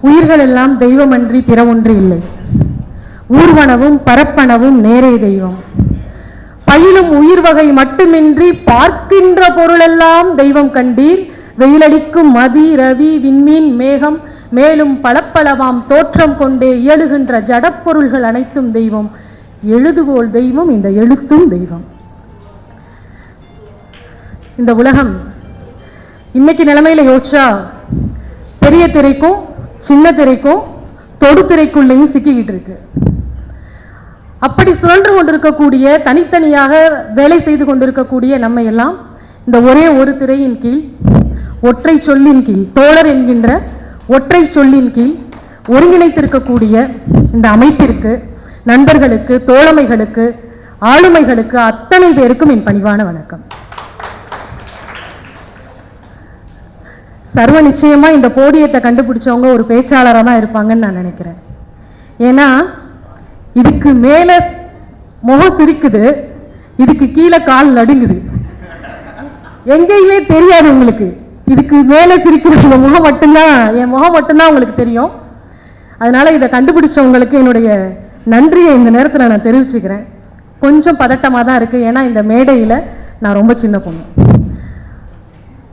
உயிர்களெல்லாம் தெய்வமன்றி பிற ஒன்று இல்லை. ஊர்வனவும் பரப்பனவும் நேரே தெய்வம். பயிலும் உயிர் வகை மட்டுமின்றி பார்க்கின்ற பொருளெல்லாம் தெய்வம் கண்டீர். வெயிலடிக்கும் மதி ரவி விண்மீன் மேகம் மேலும் பளப்பளவாம் தோற்றம் கொண்டே இயலுகின்ற ஜடப்பொருள்கள் அனைத்தும் தெய்வம். எழுதுகோள் தெய்வம், இந்த எழுத்தும் தெய்வம். இந்த உலகம் இன்னைக்கு நிலைமையில யோசிச்சா பெரிய திரைக்கும் சின்ன திரைக்கும் தொடு திரைக்குள்ளேயும் சிக்கிக்கிட்டு இருக்கு. அப்படி சுழன்று கொண்டிருக்கக்கூடிய, தனித்தனியாக வேலை செய்து கொண்டிருக்கக்கூடிய நம்ம எல்லாம் இந்த ஒரே ஒரு திரையின் கீழ், ஒற்றை சொல்லின் கீழ், தோழர் என்கின்ற ஒற்றை சொல்லின் கீழ் ஒருங்கிணைத்திருக்கக்கூடிய இந்த அமைப்பிற்கு, நண்பர்களுக்கு, தோழமைகளுக்கு, ஆளுமைகளுக்கு, அத்தனை பேருக்கும் என் பணிவான வணக்கம். சர்வ நிச்சயமா இந்த போடியத்தை கண்டுபிடிச்சவங்க ஒரு பேச்சாளராக தான் இருப்பாங்கன்னு நான் நினைக்கிறேன். ஏன்னா இதுக்கு மேல முகம் சிரிக்குது, இதுக்கு கீழே கால் நடுங்குது. எங்கேயுமே தெரியாது உங்களுக்கு. இதுக்கு மேலே சிரிக்கிற முகம் மட்டும்தான், என் முகம் மட்டும்தான் உங்களுக்கு தெரியும். அதனால இதை கண்டுபிடிச்சவங்களுக்கு என்னுடைய நன்றியை இந்த நேரத்தில் நான் தெரிவிச்சுக்கிறேன். கொஞ்சம் பதட்டமாக தான் இருக்குது. ஏன்னா இந்த மேடையில் நான் ரொம்ப சின்ன பொண்ணு.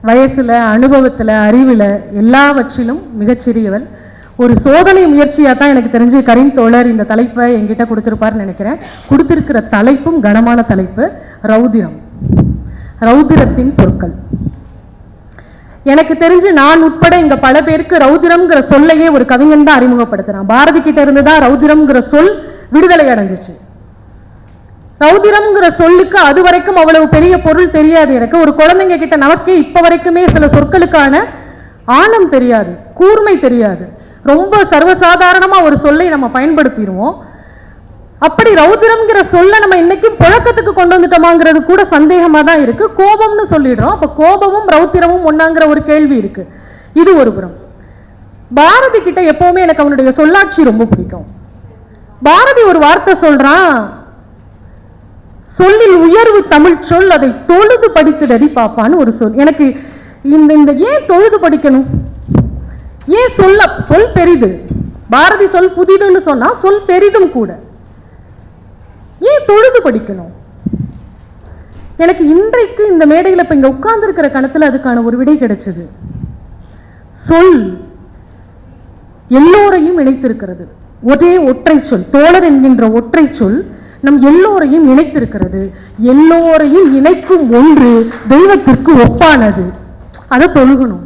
வயசில், அனுபவத்தில், அறிவில் எல்லாவற்றிலும் மிகச்சிறியவள். ஒரு சோதனை முயற்சியாக தான் எனக்கு தெரிஞ்சு கரீம் தோழர் இந்த தலைப்பை என்கிட்ட கொடுத்துருப்பார்னு நினைக்கிறேன். கொடுத்துருக்கிற தலைப்பும் கனமான தலைப்பு, ரௌதிரம். ரௌதிரத்தின் சொற்கள். எனக்கு தெரிஞ்சு நான் உட்பட இங்க பல பேருக்கு ரௌதிரம்ங்கிற சொல்லையே ஒரு கவிஞன் தான் அறிமுகப்படுத்துறான். பாரதி கிட்ட இருந்து தான் ரௌதிரம்ங்கிற சொல் விடுதலை அடைஞ்சிச்சு. ரௌதிரம்ங்கிற சொல்லுக்கு அது வரைக்கும் அவ்வளவு பெரிய பொருள் தெரியாது எனக்கு. ஒரு குழந்தைங்க கிட்ட நமக்கே இப்ப வரைக்குமே சில சொற்களுக்கான ஆழம் தெரியாது, கூர்மை தெரியாது. ரொம்ப சர்வசாதாரணமா ஒரு சொல்லை நம்ம பயன்படுத்திடுவோம். அப்படி ரௌதிரம்ங்கிற சொல்ல நம்ம இன்னைக்கும் புழக்கத்துக்கு கொண்டு வந்துட்டோமாங்கிறது கூட சந்தேகமா தான் இருக்கு. கோபம்னு சொல்லிடுறோம். அப்ப கோபமும் ரௌத்திரமும் ஒன்னாங்கிற ஒரு கேள்வி இருக்கு. இது ஒரு புறம். பாரதி கிட்ட எப்பவுமே எனக்கு அவனுடைய சொல்லாட்சி ரொம்ப பிடிக்கும். பாரதி ஒரு வார்த்தை சொல்றான், சொல்லில் உயர்வு தமிழ் சொல், அதை தொழுது படித்துடடி பாப்பான்னு ஒரு சொல். எனக்கு இந்த ஏன் தொழுது படிக்கணும், ஏன் சொல் பெரிது. பாரதி சொல் புதிதுன்னு சொன்னா சொல் பெரிதும் கூட. ஏன் தொழுது படிக்கணும்? எனக்கு இன்றைக்கு இந்த மேடையில் இப்ப இங்க உட்கார்ந்து இருக்கிற கணத்துல அதுக்கான ஒரு விடை கிடைச்சது. சொல் எல்லோரையும் இணைத்திருக்கிறது. ஒரே ஒற்றை சொல், தோழர் என்கின்ற ஒற்றை சொல் நம் எல்லோரையும் இணைத்திருக்கிறது. எல்லோரையும் இணைக்கும் ஒன்று தெய்வத்திற்கு ஒப்பானது. அதை தொழுகணும்,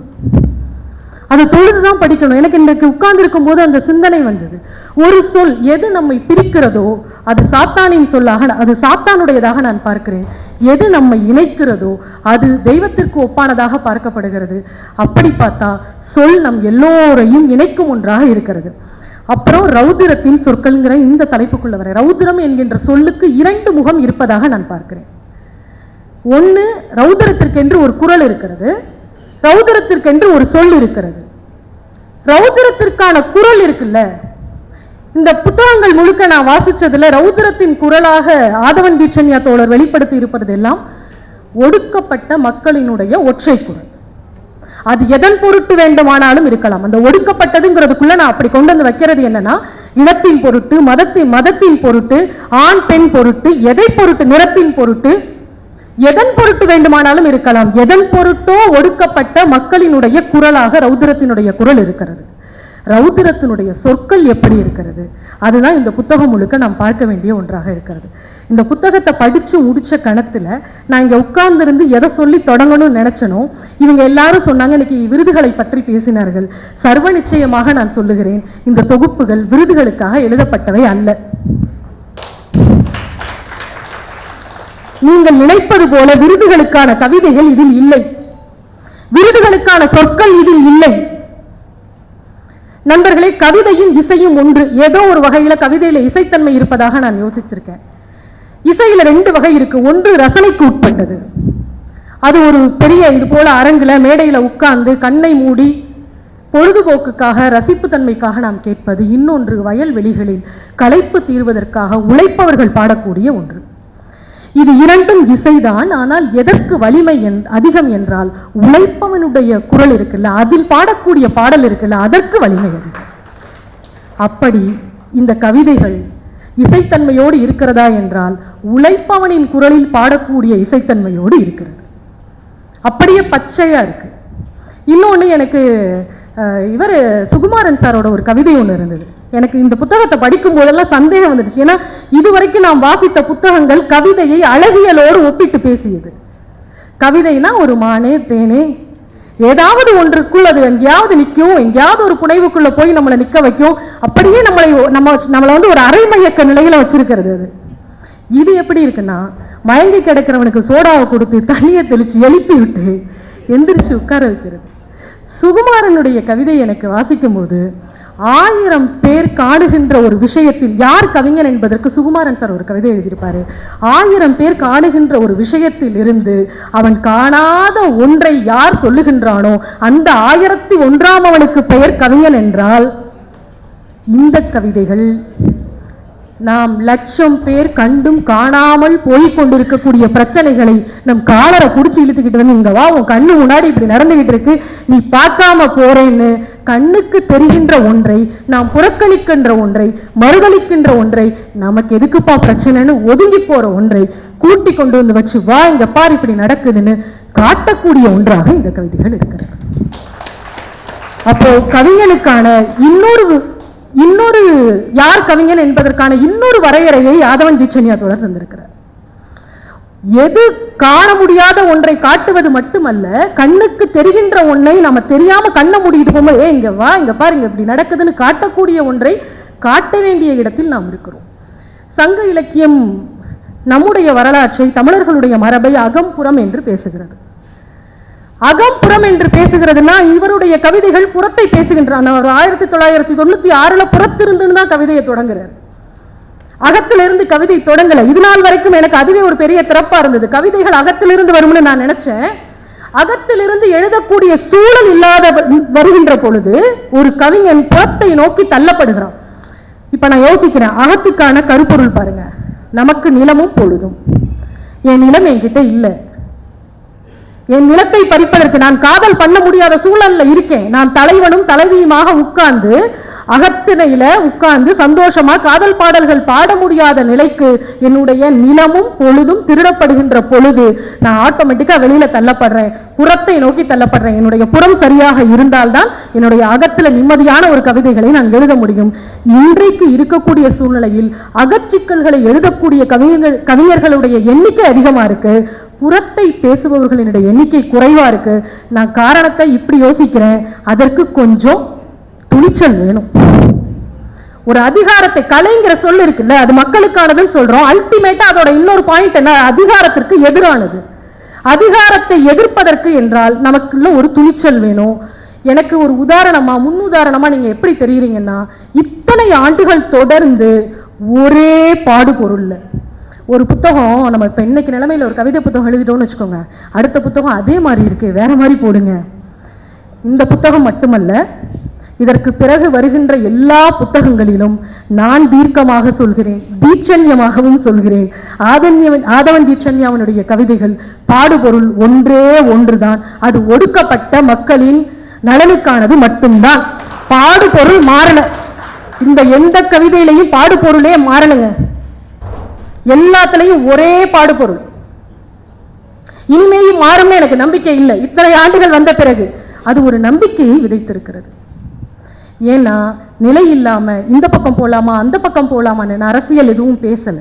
அதை தொழுதுதான் படிக்கணும். எனக்கு இன்றைக்கு உட்கார்ந்து இருக்கும் போது அந்த சிந்தனை வந்தது. ஒரு சொல் எது நம்மை பிரிக்கிறதோ அது சாத்தானின் சொல்லாக, அது சாத்தானுடையதாக நான் பார்க்கிறேன். எது நம்மை இணைக்கிறதோ அது தெய்வத்திற்கு ஒப்பானதாக பார்க்கப்படுகிறது. அப்படி பார்த்தா சொல் நம் எல்லோரையும் இணைக்கும் ஒன்றாக இருக்கிறது. அப்புறம் ரௌதிரத்தின் சொற்கள்ங்கிற இந்த தலைப்புக்குள்ள வர, ரௌதிரம் என்கின்ற சொல்லுக்கு இரண்டு முகம் இருப்பதாக நான் பார்க்கிறேன். ஒன்று, ரௌதிரத்திற்கென்று ஒரு குரல் இருக்கிறது, ரௌதிரத்திற்கென்று ஒரு சொல் இருக்கிறது. ரௌதிரத்திற்கான குரல் இருக்குல்ல, இந்த புத்தகங்கள் முழுக்க நான் வாசிச்சதுல ரௌதிரத்தின் குரலாக ஆதவன் தீட்சண்யா தோழர் வெளிப்படுத்தி இருப்பது எல்லாம் ஒடுக்கப்பட்ட மக்களினுடைய ஒற்றை குரல். அது எதன் பொருட்டு வேண்டுமானாலும் இருக்கலாம். அந்த ஒடுக்கப்பட்டதுங்கிறதுக்குள்ள நான் அப்படி கொண்டு வந்து வைக்கிறது என்னன்னா, இனத்தின் பொருட்டு, மதத்தின் பொருட்டு, ஆண் பெண் பொருட்டு, எதை பொருட்டு, நிறத்தின் பொருட்டு, எதன் பொருட்டு வேண்டுமானாலும் இருக்கலாம். எதன் பொருட்டோ ஒடுக்கப்பட்ட மக்களினுடைய குரலாக ரௌதிரத்தினுடைய குரல் இருக்கிறது. ரௌதிரத்தினுடைய சொற்கள் எப்படி இருக்கிறது, அதுதான் இந்த புத்தகம் முழுக்க நாம் பார்க்க வேண்டிய ஒன்றாக இருக்கிறது. இந்த புத்தகத்தை படிச்சு முடிச்ச கணத்துல நான் இங்க உட்கார்ந்திருந்து எதை சொல்லி தொடங்கணும்னு நினைச்சனோ, இவங்க எல்லாரும் சொன்னாங்க, இன்னைக்கு விருதுகளை பற்றி பேசினார்கள். சர்வ நிச்சயமாக நான் சொல்லுகிறேன், இந்த தொகுப்புகள் விருதுகளுக்காக எழுதப்பட்டவை அல்ல. நீங்கள் நினைப்பது போல விருதுகளுக்கான கவிதைகள் இதில் இல்லை, விருதுகளுக்கான சொற்கள் இதில் இல்லை. நண்பர்களே, கவிதையும் இசையும் ஒன்று. ஏதோ ஒரு வகையில கவிதையில இசைத்தன்மை இருப்பதாக நான் யோசிச்சிருக்கேன். இசையில ரெண்டு வகை இருக்கு. ஒன்று ரசனைக்கு உட்பட்டது, அது ஒரு பெரிய இது போல அரங்குல மேடையில உட்கார்ந்து கண்ணை மூடி பொழுதுபோக்குக்காக, ரசிப்பு தன்மைக்காக நாம் கேட்பது. இன்னொன்று வயல்வெளிகளில் களைப்பு தீர்வதற்காக உழைப்பவர்கள் பாடக்கூடிய ஒன்று. இது இரண்டும் இசைதான். ஆனால் எதற்கு வலிமை அதிகம் என்றால் உழைப்பவனுடைய குரல் இருக்குல்ல, அதில் பாடக்கூடிய பாடல் இருக்குல்ல, அதற்கு வலிமை அதிகம். அப்படி இந்த கவிதைகள் இசைத்தன்மையோடு இருக்கிறதா என்றால் உழைப்பவனின் குரலில் பாடக்கூடிய இசைத்தன்மையோடு இருக்கிறது. அப்படியே பச்சையா இருக்கு. இன்னொன்று, எனக்கு இவர் சுகுமாரன் சாரோட ஒரு கவிதை ஒன்று இருந்தது. எனக்கு இந்த புத்தகத்தை படிக்கும் போதெல்லாம் சந்தேகம் வந்துடுச்சு. ஏன்னா இதுவரைக்கும் நாம் வாசித்த புத்தகங்கள் கவிதையை அழகியலோடு ஒப்பிட்டு பேசியது. கவிதைனா ஒரு மானே தேனே ஏதாவது ஒன்றுக்குள் அது எங்கேயாவது நிற்கும், எங்கேயாவது ஒரு புனைவுக்குள்ள போய் நம்மளை நிற்க வைக்கும். அப்படியே நம்மளை வந்து ஒரு அரைமயக்க நிலையில வச்சிருக்கிறது. அது இது எப்படி இருக்குன்னா, மயங்கி கிடக்கிறவனுக்கு சோடாவை கொடுத்து தண்ணியை தெளிச்சு எழுப்பி விட்டு எந்திரிச்சு உட்கார வைக்கிறது. சுகுமாரனுடைய கவிதை எனக்கு வாசிக்கும் போது 1000 பேர் காணுகின்ற ஒரு விஷயத்தில், யார் கவிஞன் என்பதற்கு சுகுமாரன் சார் ஒரு கவிதை எழுதியிருப்பாரு. 1000 பேர் காணுகின்ற ஒரு விஷயத்தில் இருந்து அவன் காணாத ஒன்றை யார் சொல்லுகின்றானோ அந்த 1001ஆம் அவனுக்கு பெயர் கவிஞன் என்றால், இந்த கவிதைகள் நாம் 1,00,000 பேர் கண்டும் காணாமல் போய்கொண்டிருக்கக்கூடிய பிரச்சனைகளை நம் காலரை குடிச்சு இழுத்துக்கிட்டு வந்து, இங்க வா, உன் கண்ணு முன்னாடி இப்படி நடந்துகிட்டு இருக்கு, நீ பார்க்காம போறேன்னு கண்ணுக்கு தெரிகின்ற ஒன்றை, நாம் புறக்கணிக்கின்ற ஒன்றை, மறுதளிக்கின்ற ஒன்றை, நமக்கு எதுக்குப்பா பிரச்சனைன்னு ஒதுங்கி போற ஒன்றை கூட்டி கொண்டு வந்து வச்சு, வா இங்க பார் இப்படி நடக்குதுன்னு காட்டக்கூடிய ஒன்றாக இந்த கவிதைகள் இருக்கிறது. அப்போ கவிஞனுக்கான இன்னொரு யார் கவிஞன் என்பதற்கான இன்னொரு வரையறையை ஆதவன் தீட்சண்யா தோழர் தந்திருக்கிறார். எது காண முடியாத ஒன்றை காட்டுவது மட்டுமல்ல, கண்ணுக்கு தெரிகின்ற ஒன்றை நம்ம தெரியாம கண்ண மூடிட்டு போகும்போது, இங்க வா இங்க பாருங்க இப்படி நடக்குதுன்னு காட்டக்கூடிய ஒன்றை காட்ட வேண்டிய இடத்தில் நாம் இருக்கிறோம். சங்க இலக்கியம் நம்முடைய வரலாற்றை, தமிழர்களுடைய மரபை அகம்புறம் என்று பேசுகிறது. அகம்புறம் என்று பேசுகிறதுனா இவருடைய கவிதைகள் புறத்தை பேசுகின்றன. 1996 புறத்திருந்துன்னு தான் கவிதையை தொடங்குறார். அகத்திலிருந்து கவிதை தொடங்கல. இது நாள் வரைக்கும் எனக்கு அதுவே ஒரு பெரிய திறப்பா இருந்தது. கவிதைகள் அகத்திலிருந்து வரும்னு நான் நினைச்சேன். அகத்திலிருந்து எழுதக்கூடிய சூழல் இல்லாத வருகின்ற பொழுது ஒரு கவிஞன் புறத்தை நோக்கி தள்ளப்படுகிறான். இப்ப நான் யோசிக்கிறேன், அகத்துக்கான கருப்பொருள் பாருங்க, நமக்கு நிலமும் பொழுதும். என் நிலம் என்கிட்ட இல்லை, என் நிலத்தை பறிப்பதற்கு நான் காதல் பண்ண முடியாத சூழல்ல இருக்கேன். நான் தலைவனும் தலைவியுமாக உட்கார்ந்து அகத்தினையில உட்கார்ந்து சந்தோஷமா காதல் பாடல்கள் பாட முடியாத நிலைக்கு என்னுடைய நிலமும் பொழுதும் திருடப்படுகின்ற பொழுது நான் ஆட்டோமேட்டிக்கா வெளியில தள்ளப்படுறேன், புறத்தை நோக்கி தள்ளப்படுறேன். என்னுடைய புறம் சரியாக இருந்தால்தான் என்னுடைய அகத்துல நிம்மதியான ஒரு கவிதைகளை நான் எழுத முடியும். இன்றைக்கு இருக்கக்கூடிய சூழ்நிலையில் அகச்சிக்கல்களை எழுதக்கூடிய கவிஞர்களுடைய எண்ணிக்கை அதிகமா இருக்கு, புறத்தை பேசுபவர்களினுடைய எண்ணிக்கை குறைவா இருக்கு. நான் காரணத்தை இப்படி யோசிக்கிறேன், அதற்கு கொஞ்சம் துணிச்சல் வேணும். ஒரு அதிகாரத்தை, கலைங்கிற சொல் இருக்குல்ல, அது மக்களுக்கானதுன்னு சொல்றோம். அல்டிமேட்டா அதோட இன்னொரு பாயிண்ட் என்ன, அதிகாரத்திற்கு எதிரானது. அதிகாரத்தை எதிர்ப்பதற்கு என்றால் நமக்குள்ள ஒரு துணிச்சல் வேணும். எனக்கு ஒரு உதாரணமா, முன்னுதாரணமா நீங்க எப்படி தெரியுறீங்கன்னா, இத்தனை ஆண்டுகள் தொடர்ந்து ஒரே பாடுபொருள்ல ஒரு புத்தகம், நம்ம இப்ப இன்னைக்கு நிலைமையில ஒரு கவிதை புத்தகம் எழுதிட்டோம்னு வச்சுக்கோங்க, அடுத்த புத்தகம் அதே மாதிரி இருக்கு, வேற மாதிரி போடுங்க. இந்த புத்தகம் மட்டுமல்ல, இதற்கு பிறகு வருகின்ற எல்லா புத்தகங்களிலும் நான் தீர்க்கமாக சொல்கிறேன், தீட்சண்யமாகவும் சொல்கிறேன், ஆதவன் தீட்சண்யாவினுடைய கவிதைகள் பாடுபொருள் ஒன்றே ஒன்றுதான். அது ஒடுக்கப்பட்ட மக்களின் நலனுக்கானது மட்டும்தான். பாடுபொருள் மாறல. இந்த எந்த கவிதையிலையும் பாடுபொருளே மாறலைங்க. எல்லாத்திலையும் ஒரே பாடுபொருள். இனிமேலும் மாறும்னு எனக்கு நம்பிக்கை இல்லை. இத்தனை ஆண்டுகள் வந்த பிறகு அது ஒரு நம்பிக்கையை விதைத்திருக்கிறது. ஏன்னா நிலை இல்லாம இந்த பக்கம் போலாமா அந்த பக்கம் போலாமான்னு நான் அரசியல் எதுவும் பேசல,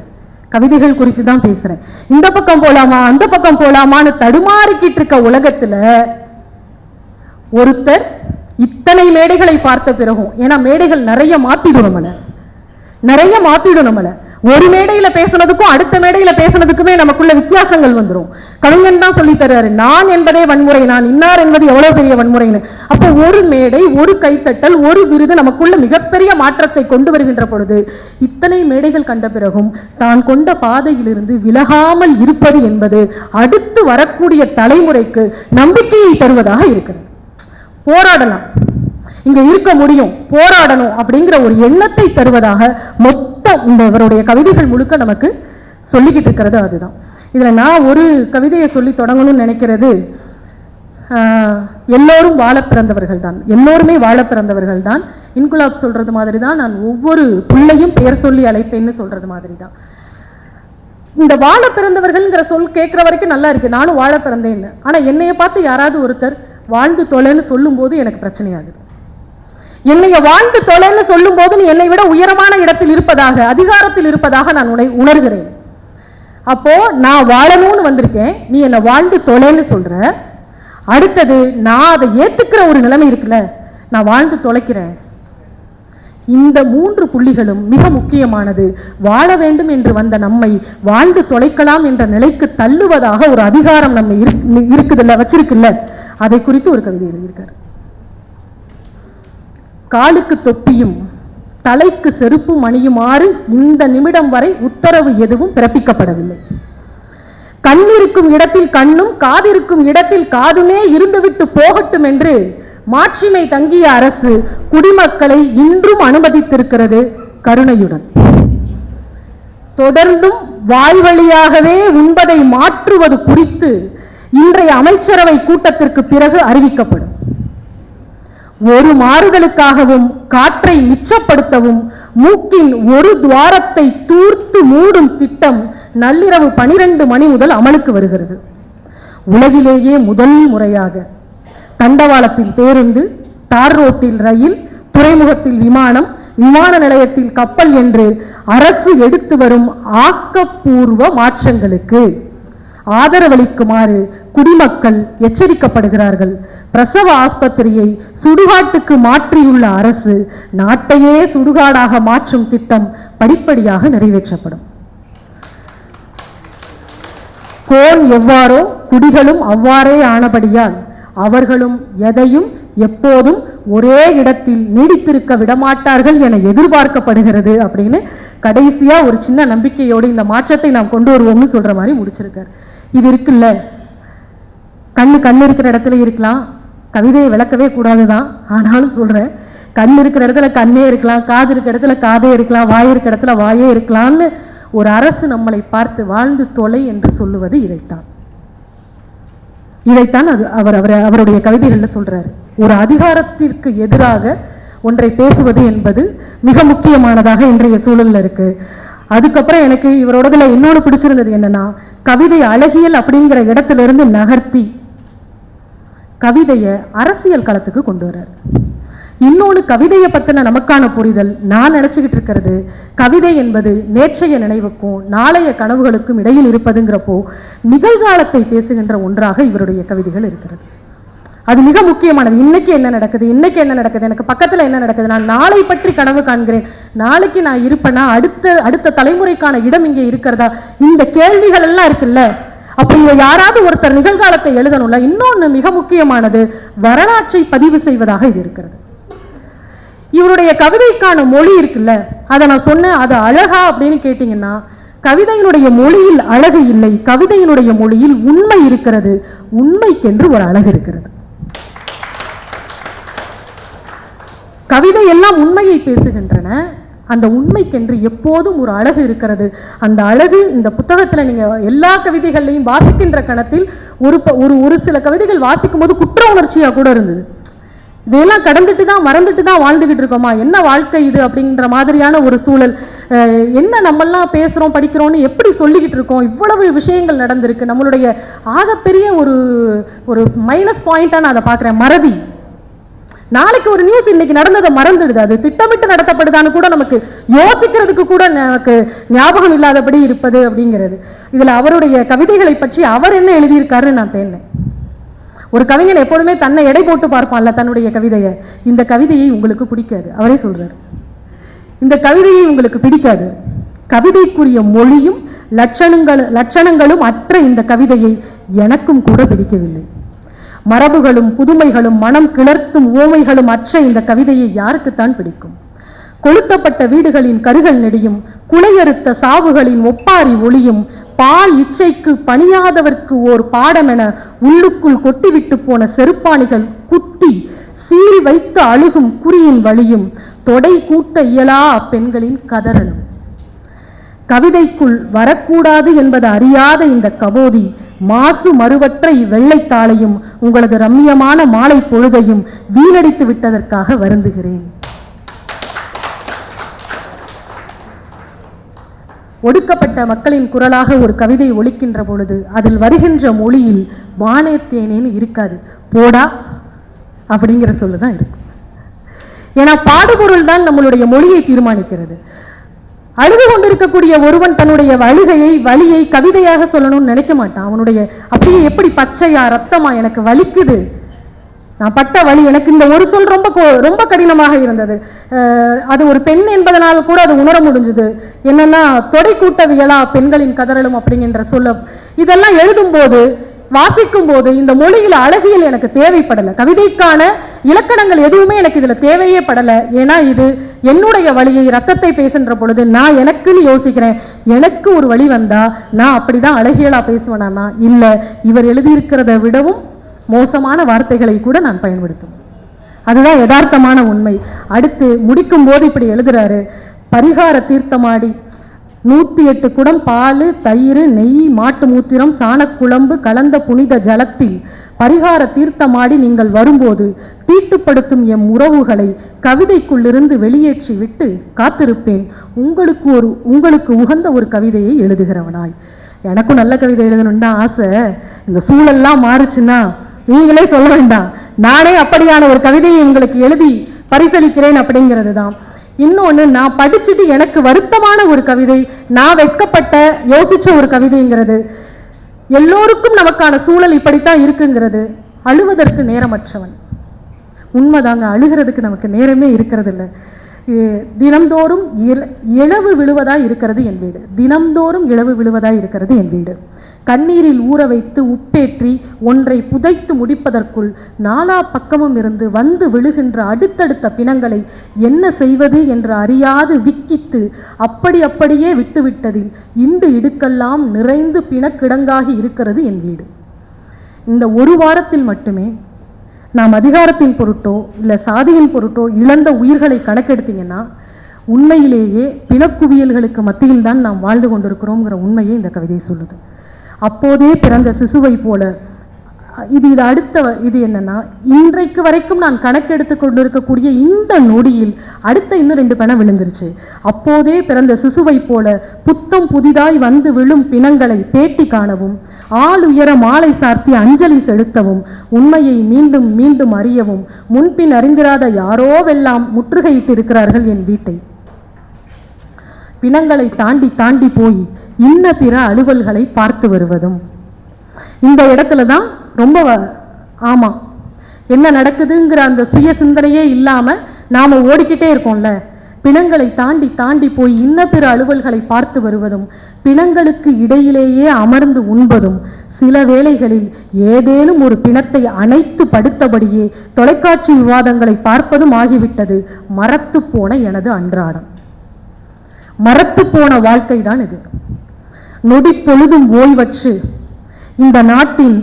கவிதைகள் குறித்து தான் பேசுறேன். இந்த பக்கம் போலாமா அந்த பக்கம் போலாமான்னு தடுமாறிக்கிட்டு இருக்க உலகத்துல ஒருத்தர் இத்தனை மேடைகளை பார்த்த பிறகும், ஏன்னா மேடைகள் நிறைய மாத்திடணும்ல, ஒரு மேடையில பேசுனதுக்கும் அடுத்த மேடையில பேசுனதுக்குமே நமக்குள்ள வித்தியாசங்கள் வந்துடும். கவிஞன் தான் சொல்லி தர்றாரு, நான் என்பதே வன்முறை, நான் இன்னார் என்பது எவ்வளவு பெரிய வன்முறைன்னு. அப்போ ஒரு மேடை, ஒரு கைத்தட்டல், ஒரு விருது நமக்குள்ள மிகப்பெரிய மாற்றத்தை கொண்டு வருகின்ற பொழுது, இத்தனை மேடைகள் கண்ட பிறகும் தான் கொண்ட பாதையிலிருந்து விலகாமல் இருப்பது என்பது அடுத்து வரக்கூடிய தலைமுறைக்கு நம்பிக்கையை தருவதாக இருக்கிறது. போராடலாம், இங்க இருக்க முடியும், போராடணும் அப்படிங்கிற ஒரு எண்ணத்தை தருவதாக மொத்த இவருடைய கவிதைகள் முழுக்க நமக்கு சொல்லிக்கிட்டு இருக்கிறது அதுதான். இதில் நான் ஒரு கவிதையை சொல்லி தொடங்கணும்னு நினைக்கிறது, எல்லோரும் வாழ பிறந்தவர்கள் தான், எல்லோருமே வாழ பிறந்தவர்கள் தான். இன்குலாப் சொல்றது மாதிரி தான், நான் ஒவ்வொரு பிள்ளையும் பெயர் சொல்லி அழைப்பேன்னு சொல்றது மாதிரி தான். இந்த வாழ பிறந்தவர்கள்ங்கிற சொல் கேட்குற வரைக்கும் நல்லா இருக்கு, நானும் வாழ பிறந்தேன்னு. ஆனால் என்னைய பார்த்து யாராவது ஒருத்தர் வாழ்ந்து தொலைன்னு சொல்லும் போது எனக்கு பிரச்சனையாகுது. என்னைய வாழ்ந்து தொலைன்னு சொல்லும் போது நீ என்னை விட உயரமான இடத்தில் இருப்பதாக, அதிகாரத்தில் இருப்பதாக நான் உணர்கிறேன். அப்போ நான் வாழணும்னு வந்திருக்கேன், நீ என்னை வாழ்ந்து தொலைன்னு சொல்ற. அடுத்தது நான் அதை ஏத்துக்கிற ஒரு நிலைமை இருக்குல்ல, நான் வாழ்ந்து தொலைக்கிறேன். இந்த 3 புள்ளிகளும் மிக முக்கியமானது. வாழ வேண்டும் என்று வந்த நம்மை வாழ்ந்து தொலைக்கலாம் என்ற நிலைக்கு தள்ளுவதாக ஒரு அதிகாரம் நம்ம இருக்குதுல்ல, வச்சிருக்குல்ல, அதை குறித்து ஒரு கவிதை எழுதியிருக்கார். காலுக்கு தொப்பியும் தலைக்கு செருப்பும் அணியுமாறு இந்த நிமிடம் வரை உத்தரவு எதுவும் பிறப்பிக்கப்படவில்லை. கண்ணிருக்கும் இடத்தில் கண்ணும் காதிருக்கும் இடத்தில் காதுமே இருந்துவிட்டு போகட்டும் என்று மாட்சிமை தங்கிய அரசு குடிமக்களை இன்றும் அனுமதித்திருக்கிறது கருணையுடன். தொடர்ந்தும் வாய் வழியாகவே உண்பதை மாற்றுவது குறித்து இன்றைய அமைச்சரவை கூட்டத்திற்கு பிறகு அறிவிக்கப்படும். ஒரு மாறுதலுக்காகவும் காற்றை மிச்சப்படுத்தவும் மூக்கின் ஒரு துவாரத்தை தூர்த்து மூடும் திட்டம் நள்ளிரவு 12 மணி முதல் அமலுக்கு வருகிறது. உலகிலேயே முதல் முறையாக தண்டவாளத்தில் பேருந்து, தார் ரோட்டில் ரயில், துறைமுகத்தில் விமானம், விமான நிலையத்தில் கப்பல் என்று அரசு எடுத்து வரும் ஆக்கப்பூர்வ மாற்றங்களுக்கு ஆதரவளிக்குமாறு குடிமக்கள் எச்சரிக்கப்படுகிறார்கள். பிரசவ ஆஸ்பத்திரியை சுடுகாட்டுக்கு மாற்றியுள்ள அரசு நாட்டையே சுடுகாடாக மாற்றும் திட்டம் படிப்படியாக நிறைவேற்றப்படும். கோன் எவ்வாறோ குடிகளும் அவ்வாறே ஆனபடியால் அவர்களும் எதையும் எப்போதும் ஒரே இடத்தில் நீடித்திருக்க விடமாட்டார்கள் என எதிர்பார்க்கப்படுகிறது அப்படின்னு கடைசியா ஒரு சின்ன நம்பிக்கையோடு இந்த மாற்றத்தை நாம் கொண்டு வருவோம்னு சொல்ற மாதிரி முடிச்சிருக்கார். இது இருக்குல்ல, கண்ணு இருக்கிற இடத்துல இருக்கலாம், கவிதையை விளக்கவே கூடாதுதான், ஆனாலும் சொல்றேன், கண் இருக்கிற இடத்துல கண்ணே இருக்கலாம், காது இருக்கிற இடத்துல காதே இருக்கலாம், வாய் இருக்கிற இடத்துல வாயே இருக்கலாம்னு ஒரு அரசு நம்மளை பார்த்து வாழ்ந்து தொலை என்று சொல்லுவது இதைத்தான். அது அவருடைய கவிதைகளில் சொல்றாரு. ஒரு அதிகாரத்திற்கு எதிராக ஒன்றை பேசுவது என்பது மிக முக்கியமானதாக இன்றைய சூழல்ல இருக்கு. அதுக்கப்புறம் எனக்கு இவரோடதுல இன்னொன்று பிடிச்சிருந்தது என்னன்னா, கவிதை அழகியல் அப்படிங்கிற இடத்துல இருந்து நகர்த்தி கவிதையை அரசியல் களத்துக்கு கொண்டு வர்றாரு. இன்னொன்று, கவிதையை பத்தின நமக்கான புரிதல், நான் நினைச்சுக்கிட்டு இருக்கிறது, கவிதை என்பது நேற்றைய நினைவுக்கும் நாளைய கனவுகளுக்கும் இடையில் இருப்பதுங்கிறப்போ நிகழ்காலத்தை பேசுகின்ற ஒன்றாக இவருடைய கவிதைகள் இருக்கிறது. அது மிக முக்கியமானது. இன்னைக்கு என்ன நடக்குது, எனக்கு பக்கத்துல என்ன நடக்குது, நான் நாளை பற்றி கனவு காண்கிறேன், நாளைக்கு நான் இருப்பேனா, அடுத்த தலைமுறைக்கான இடம் இங்கே இருக்கிறதா, இந்த கேள்விகள் எல்லாம் இருக்குல்ல. அப்ப இவ யாராவது ஒருத்தர் நிகழ்காலத்தை எழுதணும்ல. இன்னொன்னு மிக முக்கியமானது, வரலாற்றை பதிவு செய்வதாக இது இருக்கிறது. இவருடைய கவிதைக்கான மொழி இருக்குல்ல, அதை நான் சொன்னேன், அது அழகா அப்படின்னு கேட்டீங்கன்னா, கவிதையினுடைய மொழியில் அழகு இல்லை, கவிதையினுடைய மொழியில் உண்மை இருக்கிறது. உண்மைக்கென்று ஒரு அழகு இருக்கிறது. கவிதை எல்லாம் உண்மையை பேசுகின்றன, அந்த உண்மைக்கென்று எப்போதும் ஒரு அழகு இருக்கிறது. அந்த அழகு இந்த புத்தகத்தில் நீங்க எல்லா கவிதைகளையும் வாசிக்கின்ற கணத்தில் ஒரு சில கவிதைகள் வாசிக்கும் போது குற்ற உணர்ச்சியா கூட இருந்தது. இதெல்லாம் கடந்துட்டு தான் மறந்துட்டு தான் வாழ்ந்துகிட்டு இருக்கோமா, என்ன வாழ்க்கை இது அப்படின்ற மாதிரியான ஒரு சூழல். என்ன நம்மெல்லாம் பேசுகிறோம் படிக்கிறோன்னு எப்படி சொல்லிக்கிட்டு இருக்கோம், இவ்வளவு விஷயங்கள் நடந்திருக்கு. நம்மளுடைய ஆகப்பெரிய ஒரு மைனஸ் பாயிண்டாக நான் அதை பார்க்குறேன், மறதி. நாளைக்கு ஒரு நியூஸ் இன்னைக்கு நடந்ததை மறந்துடுது, அது திட்டமிட்டு நடத்தப்படுதான்னு கூட நமக்கு யோசிக்கிறதுக்கு கூட நமக்கு ஞாபகம் இல்லாதபடி இருப்பது அப்படிங்கிறது. இதில் அவருடைய கவிதைகளை பற்றி அவர் என்ன எழுதியிருக்காருன்னு நான் தேடினேன். ஒரு கவிஞன் எப்போதுமே தன்னை எடை போட்டு பார்ப்பான்ல தன்னுடைய கவிதையை. இந்த கவிதையை உங்களுக்கு பிடிக்காது, அவரே சொல்றாரு, இந்த கவிதையை உங்களுக்கு பிடிக்காது, கவிதைக்குரிய மொழியும் லட்சணங்களும் அற்ற இந்த கவிதையை எனக்கும் கூட பிடிக்கவில்லை. மரபுகளும் புதுமைகளும் மனம் கிளர்த்தும் ஓமைகளும் அற்ற இந்த கவிதையை யாருக்குத்தான் பிடிக்கும்? கொளுத்தப்பட்ட வீடுகளின் கருகள் நெடியும், குலையறுத்த சாவுகளின் ஒப்பாரி ஒளியும், பால் இச்சைக்கு பணியாதவர்க்கு ஓர் பாடம் என உள்ளுக்குள் கொட்டிவிட்டு போன செருப்பாணிகள் குட்டி சீல் வைத்து அழுகும் குறியின் வழியும், தொடை கூட்ட இயலா அப்பெண்களின் கதறலும். கவிதைக்குள் வரக்கூடாது என்பது அறியாத இந்த கபோதி மாசு மறுவற்ற இவ்வெள்ளைத்தாளையும் உங்களது ரம்மியமான மாலை பொழுதையும் வீணடித்து விட்டதற்காக வருந்துகிறேன். ஒடுக்கப்பட்ட மக்களின் குரலாக ஒரு கவிதை ஒலிக்கின்ற பொழுது அதில் வருகின்ற மொழியில் வானேத்தேனேன்னு இருக்காது, போடா அப்படிங்கிற சொல்லுதான் இருக்கும். ஏன்னா பாடுபொருள் தான் நம்மளுடைய மொழியை தீர்மானிக்கிறது. அழுது கொண்டிருக்கக்கூடிய ஒருவன் தன்னுடைய வலியை கவிதையாக சொல்லணும்னு நினைக்க மாட்டான். அவனுடைய அப்படியே எப்படி பச்சையா ரத்தமா எனக்கு வலிக்குது, நான் பட்ட வலி, எனக்கு இந்த ஒரு சொல் ரொம்ப கடினமாக இருந்தது. அது ஒரு பெண் என்பதனால் கூட அது உணர முடிஞ்சது. என்னன்னா தொடை கூட்டவியலா பெண்களின் கதறலும் அப்படிங்கிற சொல்ல இதெல்லாம் எழுதும் போது வாசிக்கும் போது இந்த மொழியில் அழகியல் எனக்கு தேவைப்படலை. கவிதைக்கான இலக்கணங்கள் எதுவுமே எனக்கு இதுல தேவையே படலை. ஏன்னா இது என்னுடைய வழியை ரத்தத்தை பேசுன்ற பொழுது நான் எனக்குன்னு யோசிக்கிறேன். எனக்கு ஒரு வழி வந்தா நான் அப்படிதான் அழகியலா பேசுவேனா? இல்ல, இவர் எழுதியிருக்கிறத விடவும் மோசமான வார்த்தைகளை கூட நான் பயன்படுத்துவேன். அதுதான் யதார்த்தமான உண்மை. அடுத்து முடிக்கும் போது இப்படி எழுதுறாரு, பரிகார தீர்த்தமாடி 108 குடம் பால், தயிர், நெய், மாட்டு மூத்திரம், சாணக்குழம்பு கலந்த புனித ஜலத்தில் பரிகார தீர்த்தமாடி நீங்கள் வரும்போது தீட்டுப்படுத்தும் எம் உறவுகளை கவிதைக்குள்ளிருந்து வெளியேற்றி விட்டு காத்திருப்பேன் உங்களுக்கு உகந்த ஒரு கவிதையை எழுதுகிறவனாய். எனக்கும் நல்ல கவிதை எழுதணும்னு தான் ஆசை. இந்த சூழல்லாம் மாறுச்சுன்னா நீங்களே சொல்ல வேண்டாம், நானே அப்படியான ஒரு கவிதையை உங்களுக்கு எழுதி பரிசளிக்கிறேன் அப்படிங்கிறது தான். இன்னொன்று, நான் படிச்சுட்டு எனக்கு வருத்தமான ஒரு கவிதை, நான் வெட்கப்பட்ட யோசிச்ச ஒரு கவிதைங்கிறது, எல்லோருக்கும் நமக்கான சூழல் இப்படித்தான் இருக்குங்கிறது. அழுவதற்கு நேரமற்றவன். உண்மைதாங்க, அழுகிறதுக்கு நமக்கு நேரமே இருக்கிறது இல்லை. தினம்தோறும் இழவு விழுவதாய் இருக்கிறது என் வீடு. தினம்தோறும் இழவு விழுவதாய் இருக்கிறது என் வீடு. கண்ணீரில் ஊற வைத்து உப்பேற்றி ஒன்றை புதைத்து முடிப்பதற்குள் நாலா பக்கமும் இருந்து வந்து விழுகின்ற அடுத்தடுத்த பிணங்களை என்ன செய்வது என்று அறியாது விக்கித்து அப்படியே விட்டுவிட்டதில் இண்டு இடுக்கெல்லாம் நிறைந்து பிணக்கிடங்காகி இருக்கிறது என் வீடு. இந்த ஒரு வாரத்தில் மட்டுமே நாம் அதிகாரத்தின் பொருட்டோ இல்லை சாதியின் பொருட்டோ இழந்த உயிர்களை கணக்கெடுத்தீங்கன்னா உண்மையிலேயே பிணக்குவியல்களுக்கு மத்தியில் தான் நாம் வாழ்ந்து கொண்டிருக்கிறோங்கிற உண்மையை இந்த கவிதை சொல்லுது. அப்போதே பிறந்த சிசுவை போல இது அடுத்த என்னன்னா, இன்றைக்கு வரைக்கும் நான் கணக்கெடுத்து கொண்டிருக்கக்கூடிய இந்த நொடியில் அடுத்த இன்னும் 2 பிணம் விழுந்துருச்சு. அப்போதே பிறந்த சிசுவை போல புத்தம் புதிதாய் வந்து விழும் பிணங்களை பேட்டி காணவும், ஆள் உயர மாலை சார்த்தி அஞ்சலி செலுத்தவும், உண்மையை மீண்டும் மீண்டும் அறியவும் முன்பின் அறிந்திராத யாரோவெல்லாம் முற்றுகையிட்டு இருக்கிறார்கள் என் வீட்டை. பிணங்களை தாண்டி தாண்டி போய் இன்ன பிற அலுவல்களை பார்த்து வருவதும். இந்த இடத்துல தான் ரொம்ப ஆமா என்ன நடக்குதுங்கிற அந்த சுய சிந்தனையே இல்லாம நாம ஓடிக்கிட்டே இருக்கோம்ல. பிணங்களை தாண்டி தாண்டி போய் இன்ன பிற அலுவல்களை பார்த்து வருவதும், பிணங்களுக்கு இடையிலேயே அமர்ந்து உண்பதும், சில வேளைகளில் ஏதேனும் ஒரு பிணத்தை அணைத்து படுத்தபடியே தொலைக்காட்சி விவாதங்களை பார்ப்பதும் ஆகிவிட்டது மரத்து போன எனது அன்றாடம். மரத்து போன வாழ்க்கை தான் இது. நொடி பொழுதும் ஓய்வற்று இந்த நாட்டின்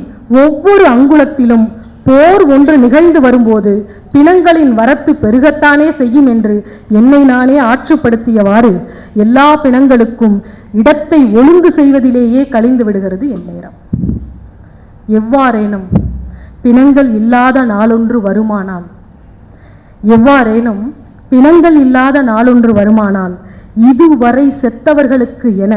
ஒவ்வொரு அங்குலத்திலும் போர் ஒன்று நிகழ்ந்து வரும்போது பிணங்களின் வரத்து பெருகத்தானே செய்யும் என்று என்னை நானே ஆற்றுப்படுத்தியவாறு எல்லா பிணங்களுக்கும் இடத்தை ஒழுங்கு செய்வதிலேயே கழிந்து விடுகிறது என் நேரம். எவ்வாறேனும் பிணங்கள் இல்லாத நாளொன்று வருமானால் இதுவரை செத்தவர்களுக்கு என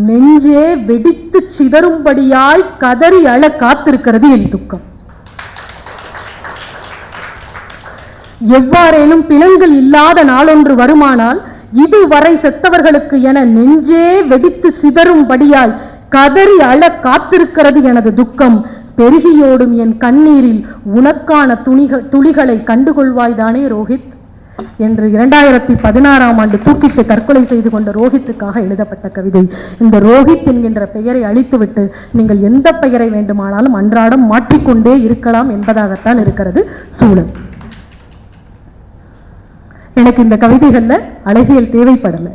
நெஞ்சே வெடித்து சிதறும்படியாய் கதறி அழ காத்திருக்கிறது என் துக்கம். எவ்வாறேனும் பிணங்கள் இல்லாத நாளொன்று வருமானால் இதுவரை செத்தவர்களுக்கு என நெஞ்சே வெடித்து சிதறும்படியாய் கதறி அழ காத்திருக்கிறது எனது துக்கம். பெருகியோடும் என் கண்ணீரில் உனக்கான துளிகளை கண்டுகொள்வாய்தானே ரோஹித் என்று 2016ஆம் ஆண்டு தூக்கிட்டு தற்கொலை செய்து கொண்ட ரோஹித்துக்காக எழுதப்பட்ட கவிதை. இந்த ரோஹித் என்கின்ற பெயரை அழித்துவிட்டு நீங்கள் எந்த பெயரை வேண்டுமானாலும் அன்றாடம் மாற்றிக்கொண்டே இருக்கலாம் என்பதாகத்தான் இருக்கிறது சூழல். எனக்கு இந்த கவிதைகள்ல அழகியல் தேவைப்படலை,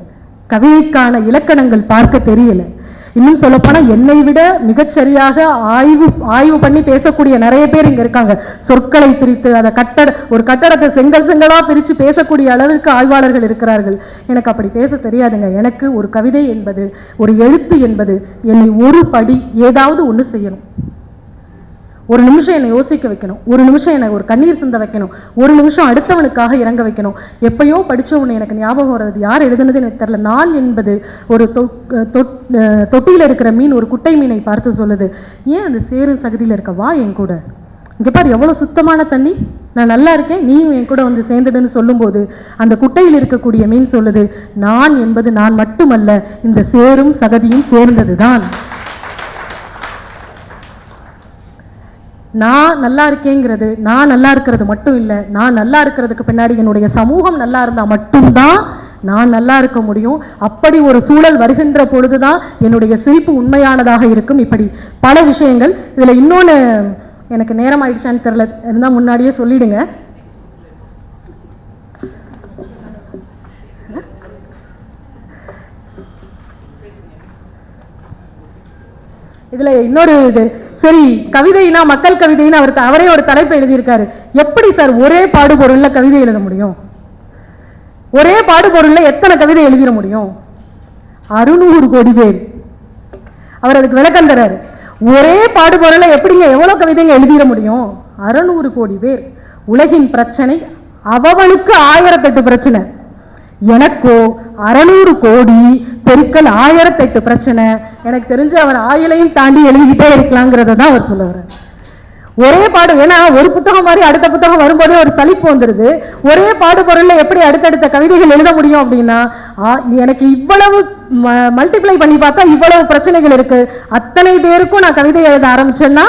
கவிதைக்கான இலக்கணங்கள் பார்க்க தெரியல. இன்னும் சொல்லப்போனால் என்னை விட மிகச்சரியாக ஆய்வு பண்ணி பேசக்கூடிய நிறைய பேர் இங்கே இருக்காங்க. சொற்களை பிரித்து அதை ஒரு கட்டடத்தை செங்கலாக பிரித்து பேசக்கூடிய அளவிற்கு ஆய்வாளர்கள் இருக்கிறார்கள். எனக்கு அப்படி பேச தெரியாதுங்க. எனக்கு ஒரு கவிதை என்பது, ஒரு எழுத்து என்பது என்னை ஒரு படி ஏதாவது ஒன்று செய்யணும். ஒரு நிமிஷம் என்னை யோசிக்க வைக்கணும், ஒரு நிமிஷம் என்னை ஒரு கண்ணீர் சிந்த வைக்கணும், ஒரு நிமிஷம் அடுத்தவனுக்காக இறங்க வைக்கணும். எப்பயோ படித்தவனு எனக்கு ஞாபகம் வர்றது, யார் எழுதுனது எனக்கு தெரியல. நான் என்பது ஒரு தொட்டியில் இருக்கிற மீன் ஒரு குட்டை மீனை பார்த்து சொல்லுது, ஏன் அந்த சேறு சகதியில் இருக்க, வா என் கூட, இங்கே பாரு எவ்வளோ சுத்தமான தண்ணி, நான் நல்லா இருக்கேன், நீயும் என் கூட வந்து சேர்ந்துடுன்னு சொல்லும்போது அந்த குட்டையில் இருக்கக்கூடிய மீன் சொல்லுது, நான் என்பது நான் மட்டுமல்ல, இந்த சேரும் சகதியும் சேர்ந்தது தான். நான் நல்லா இருக்கேங்கிறது, நான் நல்லா இருக்கிறது மட்டும் இல்லை, நான் நல்லா இருக்கிறதுக்கு பின்னாடி என்னுடைய சமூகம் நல்லா இருந்தால் மட்டும்தான் நான் நல்லா இருக்க முடியும். அப்படி ஒரு சூழல் வருகின்ற பொழுதுதான் என்னுடைய சிரிப்பு உண்மையானதாக இருக்கும். இப்படி பல விஷயங்கள். இதில் இன்னொன்று, எனக்கு நேரம் ஆயிடுச்சான்னு தெரியல, இருந்தால் முன்னாடியே சொல்லிடுங்க. இதில் இன்னொரு இது, சரி கவிதைனா மக்கள் கவிதைன்னு அவரே ஒரு தலைப்பு எழுதியிருக்காரு. எப்படி சார் ஒரே பாடுபொருள்ல கவிதை எழுத முடியும்? ஒரே பாடுபொருள்ல எத்தனை கவிதை எழுதிட முடியும்? 600 கோடி பேர். அவர் அதுக்கு விளக்கம் தராரு. ஒரே பாடுபொருள்ல எப்படிங்க எவ்வளவு கவிதைங்க எழுதிட முடியும்? 600 கோடி பேர். உலகின் பிரச்சனை அவனுக்கு 1008 பிரச்சனை, எனக்கோ 600 கோடி பெருக்கல் 1008 பிரச்சனை. எனக்கு தெரிஞ்சு அவர் ஆயிலையும் தாண்டி எழுதிக்கிட்டே இருக்கலாங்கிறத தான் அவர் சொல்லுவார். ஒரே பாடு, ஏன்னா ஒரு புத்தகம் மாதிரி அடுத்த புத்தகம் வரும்போதே ஒரு சலிப்பு வந்துடுது. ஒரே பாடுபொருள்ல எப்படி அடுத்தடுத்த கவிதைகள் எழுத முடியும் அப்படின்னா, எனக்கு இவ்வளவு மல்டிப்ளை பண்ணி பார்த்தா இவ்வளவு பிரச்சனைகள் இருக்கு, அத்தனை பேருக்கும் நான் கவிதை எழுத ஆரம்பிச்சேன்னா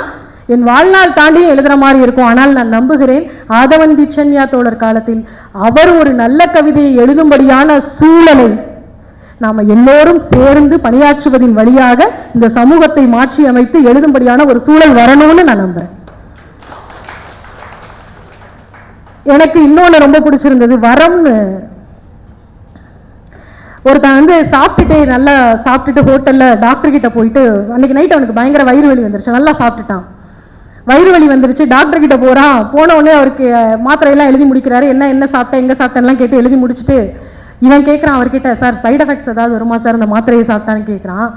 என் வாழ்நாள் தாண்டி எழுதுற மாதிரி இருக்கும். ஆனால் நான் நம்புகிறேன், ஆதவன் திச்சன்யா தோழர் காலத்தில் அவர் ஒரு நல்ல கவிதையை எழுதும்படியான சூழலை நாம எல்லோரும் சேர்ந்து பணியாற்றுவதின் வழியாக இந்த சமூகத்தை மாற்றி அமைத்து எழுதும்படியான ஒரு சூழல் வரணும்னு நான் நம்புறேன். எனக்கு இன்னொன்று ரொம்ப பிடிச்சிருந்தது, வரம்னு ஒருத்தன் வந்து நல்லா சாப்பிட்டுட்டு ஹோட்டலில் டாக்டர் கிட்ட போயிட்டு, அன்னைக்கு நைட் அவனுக்கு பயங்கர வயிறு வலி வந்துருச்சு, நல்லா சாப்பிட்டுட்டான், வயிறு வலி வந்துருச்சு, டாக்டர் கிட்ட போகிறான். போன உடனே அவருக்கு மாத்திரையெல்லாம் எழுதி முடிக்கிறாரு. என்ன சாப்பிட்டேன் எங்கே சாப்பிட்டேன்லாம் கேட்டு எழுதி முடிச்சுட்டு இவன் கேட்குறான் அவர்கிட்ட, சார் சைடு எஃபெக்ட்ஸ் ஏதாவது வருமா சார் இந்த மாத்திரையை சாப்பிட்டான்னு கேட்குறான்.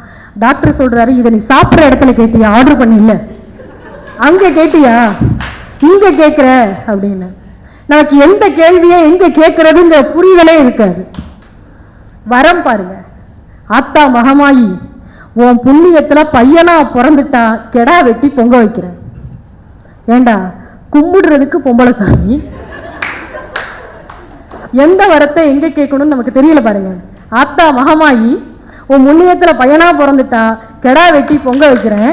டாக்டர் சொல்கிறாரு, இதை நீ சாப்பிட்ற இடத்துல கேட்டியா, ஆர்டர் பண்ணியில்ல, அங்கே கேட்டியா, இங்கே கேட்குற அப்படின்னு. நமக்கு எந்த கேள்வியை எங்கே கேட்குறதுங்கிற புரிதலே இருக்காது. வரம் பாருங்க, ஆத்தா மகமாயி உன் புண்ணியத்தில் பையனா பிறந்துட்டா கெடா வெட்டி பொங்க வைக்கிறேன். ஏண்டா கும்பிடுறதுக்கு பொம்பளை சாமி, எந்த வரத்தை எங்க கேட்கணும்னு நமக்கு தெரியல பாருங்க. ஆத்தா மகமாயி உன் முன்னியத்துல பையனா பிறந்துட்டா கெடா வெட்டி பொங்க வைக்கிறேன்.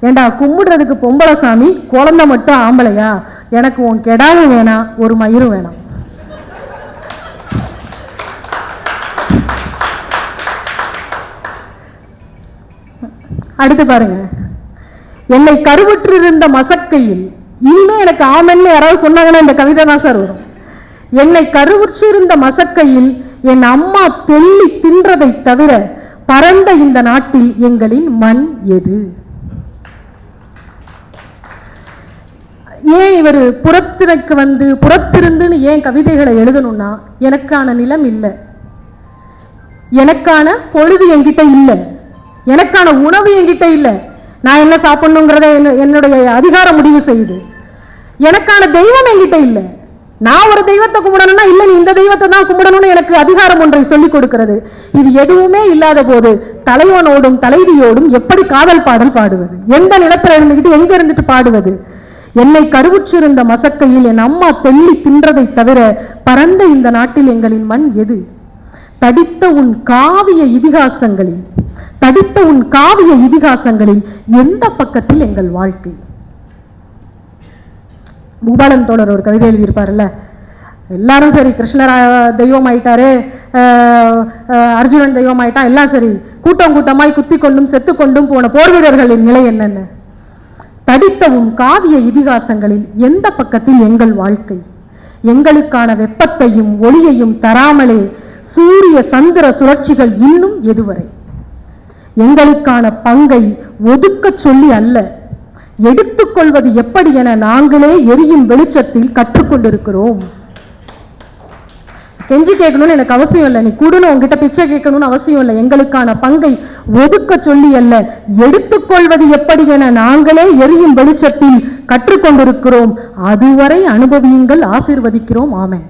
ஏண்டா கும்பிடுறதுக்கு பொம்பளை சாமி, குழந்தை மட்டும் ஆம்பளையா, எனக்கு உன் கெடாவும் வேணாம் ஒரு மயிரும் வேணாம். அடுத்து பாருங்க, என்னை கருவுற்றிருந்த மசக்கையில், இனிமே எனக்கு ஆமென்னு யாராவது சொன்னாங்கன்னா இந்த கவிதை தான் சார் வரும். என்னை கருவுற்றிருந்த மசக்கையில் என் அம்மா தெள்ளி தின்றதை தவிர பரந்த இந்த நாட்டில் எங்களின் மண் எது? ஏன் இவர் புறத்திற்கு வந்து புறத்திருந்துன்னு ஏன் கவிதைகளை எழுதணும்னா, எனக்கான நிலம் இல்லை, எனக்கான பொழுது என்கிட்ட இல்லை, எனக்கான உணவு என்கிட்ட இல்லை, நான் என்ன சாப்பிடணுங்கிறத என்னுடைய அதிகாரம் முடிவு செய்யுது, எனக்கான தெய்வம் என்கிட்ட இல்லை, நான் ஒரு தெய்வத்தை கும்பிடணும்னா இல்லை நீ இந்த தெய்வத்தை தான் கும்பிடணும்னு எனக்கு அதிகாரம் ஒன்றை சொல்லிக் கொடுக்கிறது. இது எதுவுமே இல்லாத போது தலைவனோடும் தலைவியோடும் எப்படி காதல் பாடல் பாடுவது? எந்த நிலத்தில் இருந்துகிட்டு எங்க இருந்துட்டு பாடுவது? என்னை கருவுற்றிருந்த மசக்கையில் என் அம்மா தெள்ளி தின்றதை தவிர பரந்த இந்த நாட்டில் எங்களின் மண் எது? தடித்த உன் காவிய இதிகாசங்களில் எந்த பக்கத்தில் எங்கள் வாழ்க்கை? பூபாலன் தோழர் ஒரு கவிதை எழுதியிருப்பார்ல, எல்லாரும் சரி கிருஷ்ணர் தெய்வம் ஆயிட்டாரு, அர்ஜுனன் தெய்வம் ஆயிட்டான், எல்லாம் சரி, கூட்டம் கூட்டமாய் குத்தி கொண்டும் செத்து கொண்டும் போன போர் வீரர்களின் நிலை என்னென்ன? தடித்தவும் காவிய இதிகாசங்களில் எந்த பக்கத்தில் எங்கள் வாழ்க்கை? எங்களுக்கான வெப்பத்தையும் ஒளியையும் தராமலே சூரிய சந்திர சுழற்சிகள் இன்னும் எதுவரை? எங்களுக்கான பங்கை ஒதுக்க சொல்லி அல்ல, எடுத்துக்கொள்வது எப்படி என நாங்களே எரியும் வெளிச்சத்தில் கற்றுக்கொண்டிருக்கிறோம். கெஞ்சி கேட்கணும்னு எனக்கு அவசியம் இல்லை, நீ கூடணும் உங்ககிட்ட பிச்சை கேட்கணும்னு அவசியம் இல்லை. எங்களுக்கான பங்கை ஒதுக்க சொல்லி அல்ல, எடுத்துக்கொள்வது எப்படி என நாங்களே எரியும் வெளிச்சத்தில் கற்றுக்கொண்டிருக்கிறோம். அதுவரை அனுபவியுங்கள், ஆசீர்வதிக்கிறோம். ஆமென்.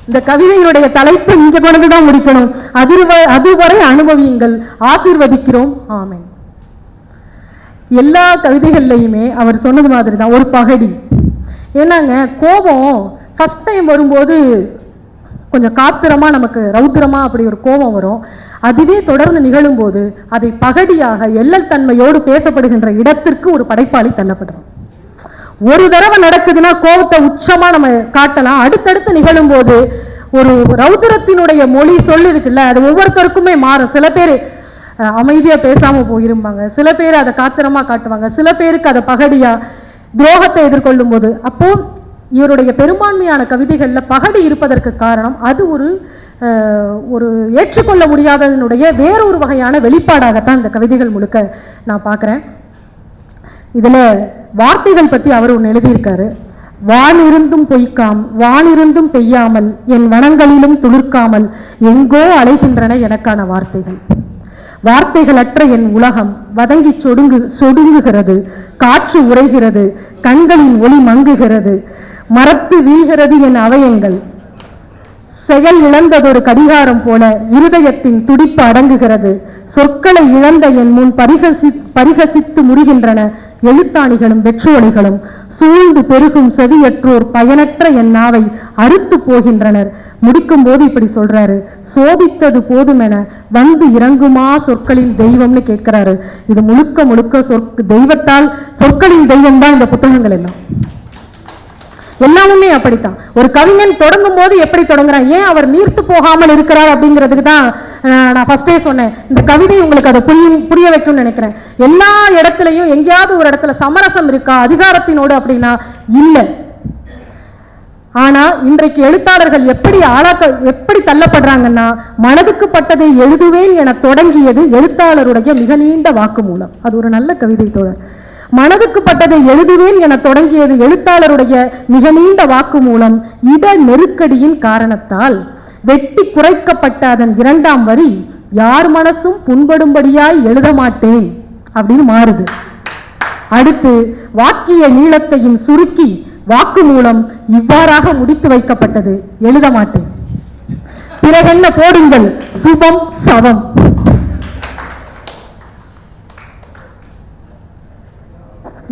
இந்த கவிதையினுடைய தலைப்பு இங்க கொண்டுதான் முடிக்கணும். அதுவரை அனுபவியுங்கள், ஆசீர்வதிக்கிறோம். ஆமென். எல்லா கவிதைகள்லையுமே அவர் சொன்னது மாதிரி தான் ஒரு பகடி. ஏன்னாங்க, கோபம் ஃபர்ஸ்ட் டைம் வரும்போது கொஞ்சம் காத்திரமா, நமக்கு ரௌத்திரமா அப்படி ஒரு கோபம் வரும். அதுவே தொடர்ந்து நிகழும் போது அதை பகடியாக எல்லல் தன்மையோடு பேசப்படுகின்ற இடத்திற்கு ஒரு படைப்பாளி தள்ளப்படுறோம். ஒரு தடவை நடக்குதுன்னா கோபத்தை உச்சமா நம்ம காட்டலாம். அடுத்தடுத்து நிகழும் போது ஒரு ரௌத்திரத்தினுடைய மொழி சொல்லி இருக்குல்ல, அது ஒவ்வொருத்தருக்குமே மாறும். சில பேர் அமைதியா பேசாம போயிருப்பாங்க, சில பேர் அதை காத்திரமா காட்டுவாங்க, சில பேருக்கு அதை பகடியா துரோகத்தை எதிர்கொள்ளும் போது. அப்போ இவருடைய பெரும்பான்மையான கவிதைகளில் பகடி இருப்பதற்கு காரணம் அது ஒரு ஏற்றுக்கொள்ள முடியாததனுடைய வேறொரு வகையான வெளிப்பாடாகத்தான் இந்த கவிதைகள் முழுக்க நான் பார்க்குறேன். இதில் வார்த்தைகள் பற்றி அவர் ஒன்று எழுதியிருக்காரு. வானிருந்தும் பொய்க்காம், வானிருந்தும் பெய்யாமல், என் வனங்களிலும் துளிர்க்காமல் எங்கோ அலைகின்றன எனக்கான வார்த்தைகள். வார்த்தைகளற்ற என் உலகம் வதங்கி சொடுங்குகிறது, காற்று உறைகிறது, கண்களின் ஒளி மங்குகிறது, மரத்து வீழ்கிறது என் அவயங்கள், செயல் இழந்ததொரு கடிகாரம் போல இருதயத்தின் துடிப்பு அடங்குகிறது, சொற்களை இழந்த என் முன் பரிகசித்து முறிகின்றன எழுத்தாணிகளும் வெற்றுவொலிகளும், சூழ்ந்து பெருகும் செவியற்றோர் பயனற்ற என் நாவை அறுத்து போகின்றனர். முடிக்கும் போது இப்படி சொல்றாரு, சோதித்தது போதுமென வந்து இறங்குமா சொற்களின் தெய்வம்னு கேட்கிறாரு. இது முழுக்க முழுக்க தெய்வத்தால், சொற்களின் தெய்வம் தான் இந்த புத்தகங்கள் எல்லாம். எல்லாமே அப்படித்தான். ஒரு கவிஞன் தொடங்கும் போது எப்படி தொடங்குறான், ஏன் அவர் நீர்த்து போகாமல் இருக்கிறார் அப்படிங்கிறதுக்கு தான் நான் ஃபர்ஸ்டே சொன்னேன். இந்த கவிதை உங்களுக்கு அதை புரிய வைக்கும்னு நினைக்கிறேன். எல்லா இடத்துலையும் எங்கேயாவது ஒரு இடத்துல சமரசம் இருக்கா அதிகாரத்தினோடு அப்படின்னா இல்லை. ஆனா இன்றைக்கு எழுத்தாளர்கள் எப்படி தள்ளப்படுறாங்கன்னா, மனதுக்கு பட்டதை எழுதுவேன் என தொடங்கியது எழுத்தாளருடைய மிக நீண்ட வாக்குமூலம். அது ஒரு நல்ல கவிதை தோழர். மனதுக்கு பட்டதை எழுதுவேன் என தொடங்கியது எழுத்தாளருடைய மிக நீண்ட வாக்குமூலம் இட நெருக்கடியின் காரணத்தால் வெட்டி குறைக்கப்பட்ட அதன் இரண்டாம் வரி யார் மனசும் புண்படும்படியாய் எழுத மாட்டேன் அப்படின்னு மாறுது. அடுத்து வாக்கிய நீளத்தையும் சுருக்கி வாக்குமூலம் இவ்வாறாக முடித்து வைக்கப்பட்டது, எழுத மாட்டேன். பிறகென்ன போடுங்கள், சுபம் சவம்.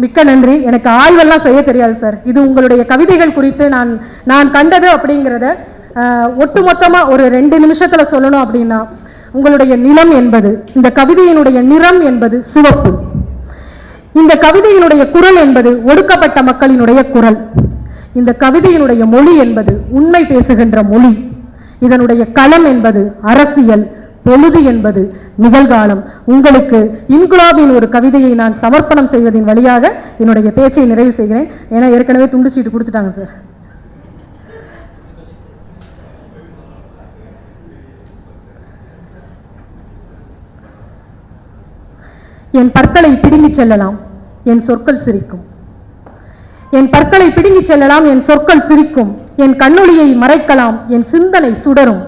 மிக்க நன்றி. எனக்கு ஆய்வெல்லாம் செய்ய தெரியாது சார். இது உங்களுடைய கவிதைகள் குறித்து நான் கண்டது அப்படிங்கிறத ஒட்டுமொத்தமாக ஒரு 2 நிமிஷத்தில் சொல்லணும் அப்படின்னா, உங்களுடைய நிலம் என்பது, இந்த கவிதையினுடைய நிறம் என்பது சிவப்பு. இந்த கவிதையினுடைய குரல் என்பது ஒடுக்கப்பட்ட மக்களினுடைய குரல். இந்த கவிதையினுடைய மொழி என்பது உண்மை பேசுகின்ற மொழி. இதனுடைய களம் என்பது அரசியல், பொழுது என்பது நிகழ்காலம். உங்களுக்கு இன்குலாபின் ஒரு கவிதையை நான் சமர்ப்பணம் செய்வதன் வழியாக என்னுடைய பேச்சை நிறைவு செய்கிறேன். ஏன்னா ஏற்கனவே துண்டு சீட்டு கொடுத்துட்டாங்க சார். என் பற்களை பிடுங்கி செல்லலாம், என் சொற்கள் சிரிக்கும். என் பற்களை பிடுங்கி செல்லலாம், என் சொற்கள் சிரிக்கும். என் கண்ணொளியை மறைக்கலாம், என் சிந்தனை சுடரும்.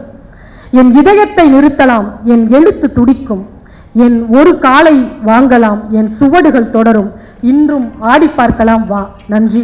என் இதயத்தை நிறுத்தலாம், என் எழுத்து துடிக்கும். என் ஒரு காலை வாங்கலாம், என் சுவடுகள் தொடரும். இன்றும் ஆடி பார்க்கலாம் வா. நன்றி.